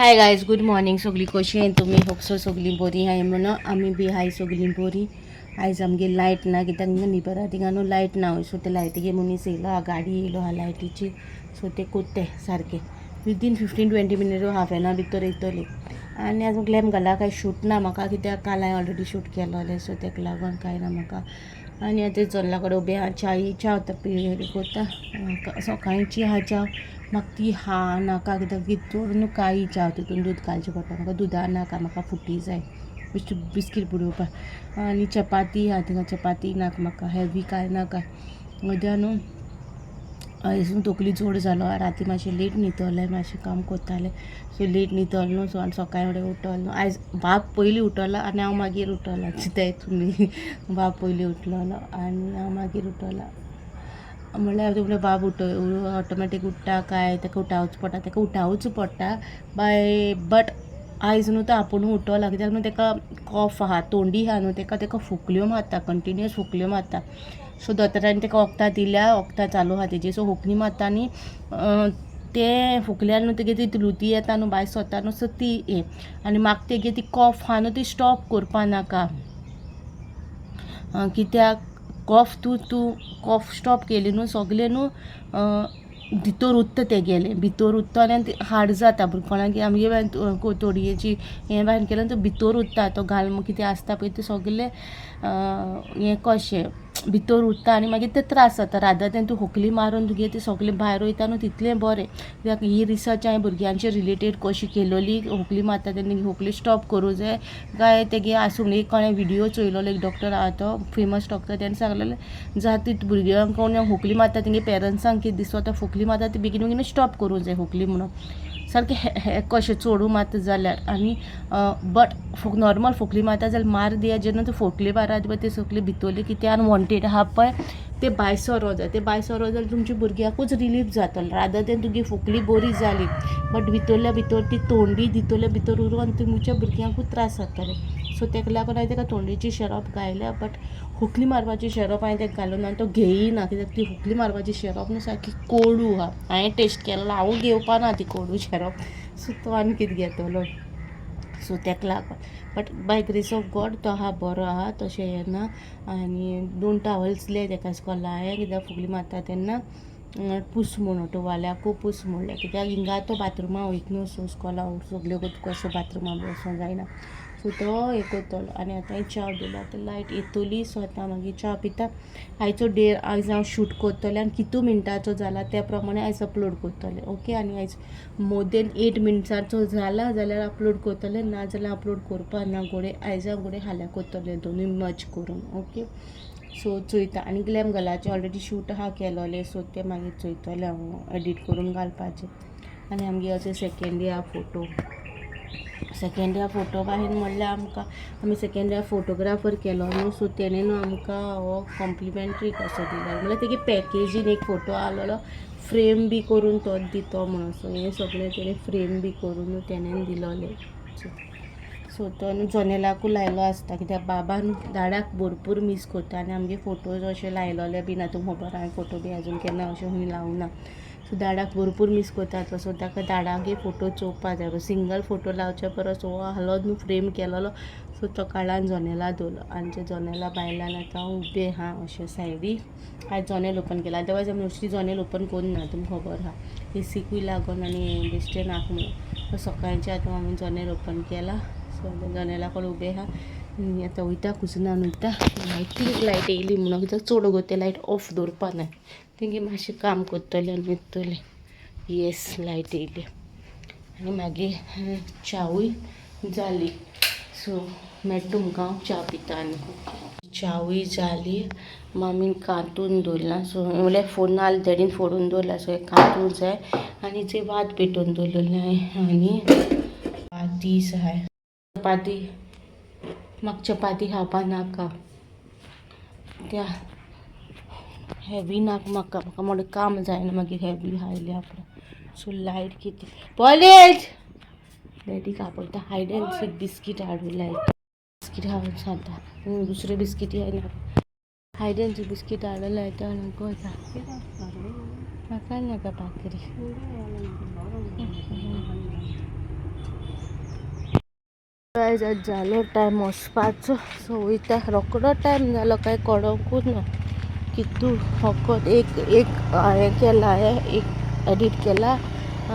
Hi guys, good morning. सगळी कशी आहे तुमी? होपसो सगळी बरी आहे म्हणून आमी बी हाय सगळी बरी. आयज आमगे लायट ना कित्याक निबरा थिंगा न्हू लायट ना, सो ते लायटीगे मनीस येयलो हा, गाडी येयलो हा लायटीची. सो ते कोत्ते सारके within 15-20 minute half an hour भितर येतली. आनी आजून लॅम्प घाला काय शूट ना म्हाका, कित्याक काल हांवें ऑलरेडी शूट केलोलें, सो तेका लागून कांय ना म्हाका. आनी आतां जल्ला कडेन उबें आहा, च्या कोत्ता. सकाळची हा च्या म्हाका ती नाका, कित्याक भितर न्हू काळी च्या, तितून दूद घालचें पडटा. म्हाका दुदा नाका, म्हाका फुटी जाय बिस्कीट बुडोवपाक. आनी चपाती आहा थिंगा, चपाती नाका म्हाका, हेवी कांय नाका. मध्यान न्हू आयज न्हू तकली जड जालो, राती मातशें लेट न्हिदोलें, मातशें काम कोत्तालें, सो लेट न्हिदोलें न्हू. सो आनी सकाळीं फुडें उठोलें न्हू. आयज बाब पयलीं उठोलो आनी हांव मागीर उठोलां, चिंताय तुमी. बाब पयलीं उठलोलो आनी हांव मागीर उठोलां. म्हणल्यार बाब ऑटोमॅटीक उठ्ठा काय ताका उठावच पडटा, ताका उठावच पडटा बट आयज न्हू तो आपूण उठोला, कित्याक न्हू ताका कॉफ आहा, तोंडी आहा न्हू, ताका फुकल्यो मारता, कंटिन्युअस फुकल्यो मारता. सो दोतोरान ताका वखदां दिल्या, वखदां चालू आहा तेजी. सो खोंकली मारता आनी ते फुकल्यार न्हू तेगे ती लुती येता न्हू, भायर सरता न्हू, सो ती हें. आनी म्हाका तेगे ती कॉफ आहा न्हू ती स्टॉप करपा नाका, कित्याक तूं कॉफ स्टॉप केली न्हू, सगलें न्हू भितर उरता, तेगेलें भितर उरता आनी हार्ड जाता. कोणाक आमगे बायन तोडयेची हें बायन केलें तो भितर उरता, तो घाल कितें आसता पळय तें सगलें हें कशें भितर उरता आनी मागीर ते त्रास जाता. रादर देन तूं खोंकली मारून तुगे तें सगलें भायर वयता न्हू, तितलें बरें. कित्याक ही रिसर्च हांवें भुरग्यांचे रिलेटेड कशी केलोली, खोंकली मारता तेन्ना खोंकली स्टॉप करूं जाय काय तेगे आसूं. एक कोणें विडियो चोयलोलो, एक डॉक्टर आहा तो फेमस डॉक्टर, तेणें सांगलेलें जाता भुरग्यांक कोण खोंकली मारता तेंगे पेरंट्सांक कितें दिसता खोंकली मारता ती बेगीन बेगीन स्टॉप करूं जाय खोंकली म्हणून, सारकें हे कशें चोडू मारता जाल्यार. आनी बट नॉर्मल खोंकली मारता जाल्यार मार दिया, जेन्ना तूं फोटली मारता पळय ते सगळें भितरलें कितें अनवॉन्टेड आहा पळय ते भायर सरो जाय. ते भायर सरो जाल्यार तुमच्या भुरग्याकूच रिलीफ जातलो, रादर देन तुगे खोंकली बरी जाली बट भितरल्या भितर ती तोंडी भितरल्या भितर उरून तुमच्या भुरग्यांकूच त्रास जातले. सो तेका लागून हांवें ताका तोंडेची सिरप घायल्या, बट खोंकली मारपाची सिरप हांवें ताका घालूना आनी तो घेयना, कित्याक ती खोंकली मारपाची सिरप न्हू सारकी कोडू आहा. हांवें टेस्ट केलो, हांव घेवपा ना ती कोडू सिरप, सो तो आनी कितें घेतलो. सो तेका लागून but by grace of God तो आहा, बरो आहा, तशें हें ना. आनी 2 टावल्स दिले ताका स्कॉला हांवें, कित्याक खोंकली मारता तेन्ना पूस म्हणून टुवाल्याकू पूस म्हणलें, कित्याक हिंगा तो बाथरुमा वयता न्हू, सो स्कॉला सगल्यो कशें बाथरुमा वचूंक जायना. सो तो हें करतलो. आनी आतां च्या दिला, आतां लायट येतली, सो आतां मागीर च्या पिता. आयचो डे आयज हांव शूट करतलें आनी कितू मिनटाचो जाला त्या प्रमाणे आयज अपलोड करतलें, ओके. आनी आयज मोर देन 8 मिनट्साचो जाला जाल्यार अपलोड करतलें, ना जाल्यार अपलोड करपा ना. घोडे आयजा घोडे हाल्या करतलें, दोनूय मर्ज करून, ओके. सो चोयता आनी ग्लॅम घालाचें ऑलरेडी शूट आहा केलोलें, सो तें मागीर चोयतलें हांव एडीट करून घालपाचें. आनी आमगे अशें सेकेंड डे फोटो बाहेर म्हणल्यार आमकां आमी सेकेंड डे फोटोग्राफर केलो न्हू, सो तेणें न्हू आमकां हो कॉम्प्लिमेंट्री कसो दिलो, म्हणल्यार तेगे पॅकेजीन एक फोटो आसलेलो, फ्रेम बी करून तोच दितो म्हणून. सो हें सगळें तेणें फ्रेम बी करून तेणें दिलोलें. सो तो न्हू जनेलाकू लायलो आसता, कित्याक बाबान दाडाक भरपूर मीस करता आनी आमगे फोटोज अशें लायलोले बीन आतां खबर हांवें फोटो बी आजून केन्ना अशें हूंय लावना. सो दाडाक भरपूर मीस करता, सो ताका दाडागे फोटो चोवपा जाय. सिंगल फोटो लावचे परस हो आसलो न्हू फ्रेम केलोलो, सो तो काडून जनेला दवरलो. आनी ते जनेला भायल्यान आतां हांव उबें आहा अशें सायडीक. आयज जनेल ओपन केला, अदरवायज आमी मोस्टली जनेल ओपन करिना, तुमकां खबर आहा, एसीकूय लागून आनी बेश्टें नाका म्हणून. सकाळचें आतां हांवें जनेल ओपन केला, सो जनेला कडेन उबें आहा. आतां वयता कुजनान वयता. लायट येयली म्हणून, कित्याक चड गो ते लायट ऑफ दवरपा ना, तेंगे मातशें काम करतलें आनी न्हिदतलें. येस, लायट येयली आनी मागीर चावूय जाली. सो मेळटा तुमकां हांव च्या पिता आनी चावूय जाली. मामीन कांतून दवरला, सो म्हणल्यार फोन नाल्या डॅडीन फोडून दवरला, सो हें कांतून जाय. आनी जे वात पेटोवन दवरलेलें हांवें आनी चपातीस आहाय. चपाती म्हाका चपाती खावपा नाका, त्या हेवी नाका म्हाका मोठें काम जायना मागीर हेवी खायल्या आपलें. सो लायट कितें कॉलेज डॅडी आपयता हायड एंड सीक बिस्कीट हाडूं लायक बिस्कीट हाडून सांगता, दुसरे बिस्कीट येना, हायड एंड सीक बिस्कीट हाडूं लायता आनी वयता. म्हाका नाका भाकरी. काय झालो टायम वचपाचो सो वयता रोकडो टायम जालो काय कळोंकूच ना कितू फकत एक हांवें केला एक एडिट केला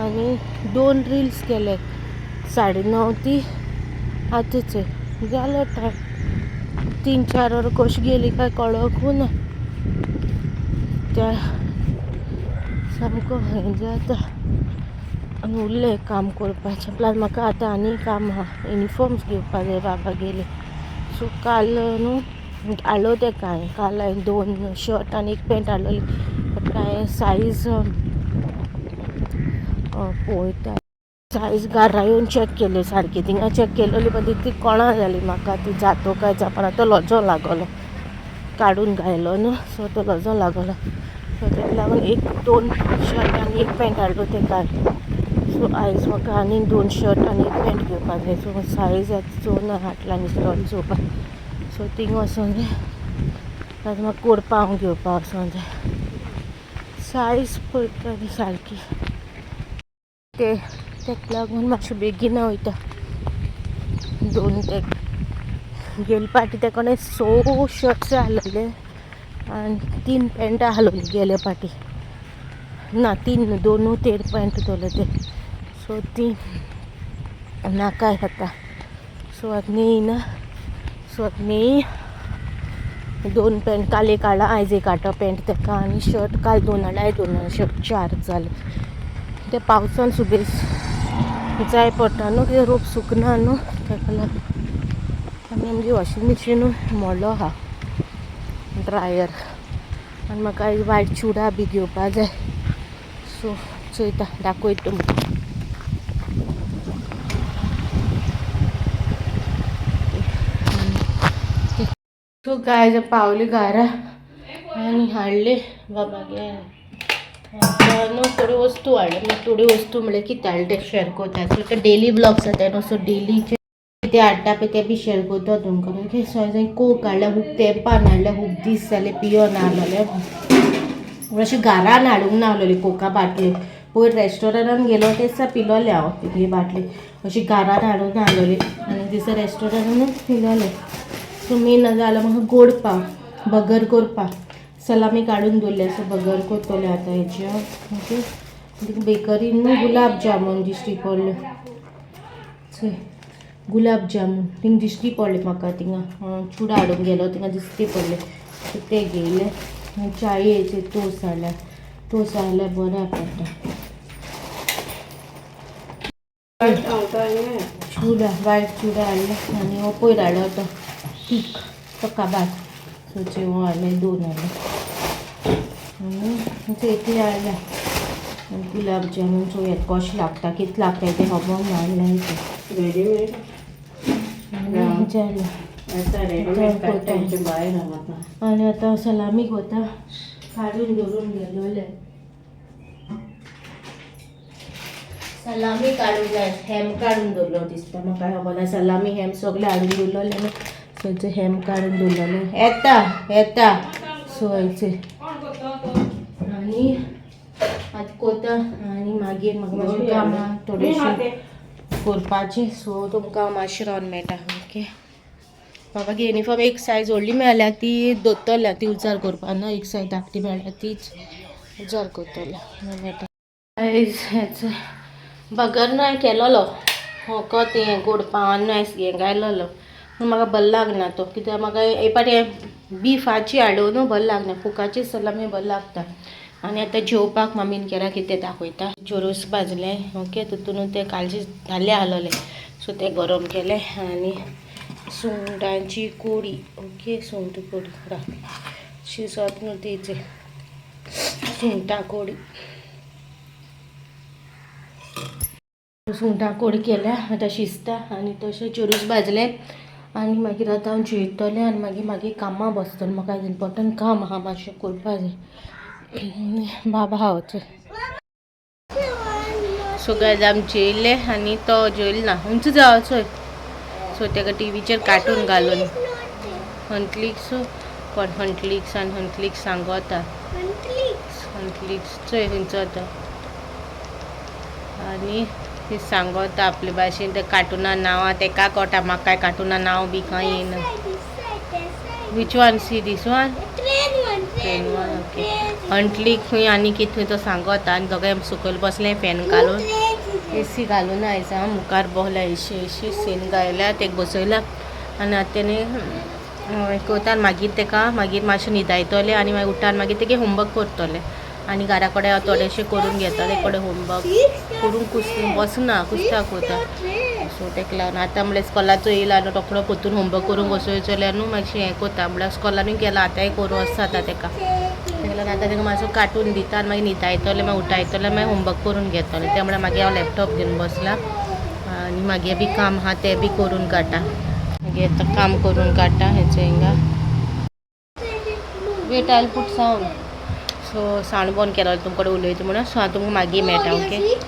आनी 2 रील्स केले 9:30 ती आतांच जालो टायम 3-4 वर कशी गेली काय कळोंकूच ना त्या सामको हें जाता आनी उरलें काम करपाचें प्लस म्हाका आतां आनी काम आहा युनिफॉर्म्स घेवपा जाय बाबा गेले सो काल न्हू हाडलो ते काल हांवें 2 शर्ट आनी 1 पॅन्ट हाडलोली बट हांवें सायज पळयता सायज घरा येवन चॅक केली सारकी थिंगा चॅक केलेली पण ती कोणा जाली म्हाका ती जातो काय जावपा तो लजो लागलो काडून घायलो न्हू सो तो लजो लागलो सो ताका लागून 1-2 शर्ट आनी 1 पॅन्ट हाडलो ते काल सो आयज म्हाका आनी 2 शर्ट आनी 1 पॅन्ट घेवपाक जाय सो सायज आतां चोवना हाटला स्टॉल चोवपाक सो थिंग वचोन जाय आतां म्हाका कोरपा हांव घेवपाक वचोन जाय सायज पळयता सारकी तेका लागून मातशें बेगीन वयता 2 ते गेले पाटी तेकोणे 6 शर्ट्स हाडलेले आनी 3 पॅन्टां हाडलोली गेले पाटी ना 2 पॅन्ट दवरले ते सो ती नाका आतां सो आतां नेयना सो आतां नेई 2 पॅन्ट काल एक हाडला आयज एक हाडटा पॅन्ट तेका आनी शर्ट काल 2 हाडला आयज 2 हाडला शर्ट 4 जाले ते पावसान सुबेज जाय पडटा न्हू कितें रोप सुकना न्हू ताका लागून आनी आमगे वॉशींग मशीनूय मोडलो आहा ड्रायर आनी म्हाका आयज वायट चुडा बी घेवपा जाय सो चोयता दाखयता तुमकां सो गाय पावली घरा आनी हाडले बाबागे न्हू थोडी वस्तू हाडले थोडी वस्तू म्हणल्यार कितें हाडले ते शेअर करता सो ते डेली ब्लॉग्स जाता न्हू सो डेलीचे कितें हाडटा पळय ते बी शेअर करता तुमकां ओके सो हांवें कोक हाडल्या खूब तेंपान हाडल्या खूब दीस जाले पियो ना आहलोले अशी घरान हाडूंक ना आहलोली कोका बाटली पयर रेस्टॉरंटान गेलो ते दिसा पिलोले हांव तितली बाटली अशी घरान हाडूंक ना आहलोली आनी दिसा रेस्टॉरंटानूच पिलोले सो मेन जाल्यार म्हाका गोड पाव बगर करपाक सलामी काडून दवरल्या सो बगर करतले आतां हेजे ओके बेकरीन न्हू गुलाब जामून दिश्टी पडले चोय गुलाब जामून थिंग दिश्टी पडले म्हाका थिंगा चुडा हाडूंक गेलो थिंगा दिश्टी पडले सो ते घेयले चायेचे तोस हाडल्यार बरें पडटा चुडा वायट चुडा हाडले आनी हो पयर हाडलो तो तीख तो काबार सो जेवण हाडले 2 हाडले आनी इतले हाडल्या गुलाब जामून सो हे कशें लागता कितें लागता तें खबर ना हाडलें आनी आतां सलामीक वता काडून दवरून गेलोले सलामी काडूंक जाय हॅम काडून दवरलो दिसता म्हाका खबर ना सलामी हॅम सगळे हाडून दवरलेले न्हू सो हॅम काडून दवरलेले येता सो हेचे आनी आतां कोता आनी मागीर म्हाका मातशें काम आहा थोडेशें करपाचें सो तुमकां मातशें रावन मेळटा ओके म्हाका युनिफॉर्म एक सायज व्हडली मेळ्ळ्या ती दोतोल्या ती उजार करपा न्हू एक सायज धाकटी मेळ्ळ्या तीच उजार करतल्या मेळटा आयज हेचो बगर न्हू हांवें केलोलो फकत हें गोड पाव हें घायलोलो पूण म्हाका बरो लागना तो कित्याक म्हाका हे पाटी बिफाची हाडूं न्हू बरो लागना पुकाची सलामी बरो लागता आनी आतां जेवपाक मम्मीन केला कितें दाखयता चोरूस भाजलें ओके तितून ते कालचे धाल्ले आहलोले सो ते गरम केले आनी सुंगटांची कोडी ओके सुंगट कोडी शिजत न्हू तेजे सुंगटां कोडी सुंगटां कोडी केल्या आतां शिजता आनी तशें चोरूस भाजलें आनी मागीर आतां हांव जेवतलें आनी मागीर कामां बसतलें म्हाका इम्पोर्टंट काम आहा मातशें करपा जाय बाबा आहा चोय सो गायज आमी जेयले आनी तो जेयलो ना उंच जावं चोय सो तेका टीव्हीचेर कार्टून घालून हंटलिक्स कोण हंटलिक्स आनी हंटलिक्स सांगोता हंटलिक्स चोय खंयचो तो आनी ते सांगत आपले भाशेन ते कार्टुना नांवां तेका कोटा म्हाका काय कार्टुना नांव बी कांय येना. Which one see this one train one okay. अंटली खंय आनी कितें थंय तो सांगता आनी दोगांय सकयल बसलें फॅन घालून एसी घालून आयज मुखार बोसल्या एशी सीन गायल्या तेका बसयल्या आनी आतां तेणी कोतान मागीर तेका मागीर मातशें न्हिदायतलें आनी मागीर उठान मागीर तेगे होमवर्क करतलें आनी घरा कडेन हांव थोडेशें करून घेता ते कडेन होमवर्क करून बसना कुस्ताक कोता सो तेका लागून आतां म्हणल्यार स्कॉलाचो येयला न्हू रोखडो पोतून होमवर्क करून बसयचो जाल्यार न्हू मातशें हें कोता म्हणल्यार स्कॉलानूय गेला आतांय करूं आसता आतां तेका तेका लागून आतां तेका मातसो कार्टून दिता आनी मागीर न्हिदायतलें मागीर उठायतलें मागीर होमवर्क करून घेतलें त्या म्हणल्यार मागीर हांव लॅपटॉप घेवन बसलां आनी मागीर बी काम आहा तें बी करून काडटा मागीर आतां काम करून काडटा हेचें हिंगा wait I'll put sound so sound बंद केलो तुमचे कडेन उलयता म्हणून सो हांव तुमकां मागीर मेळटा ओके.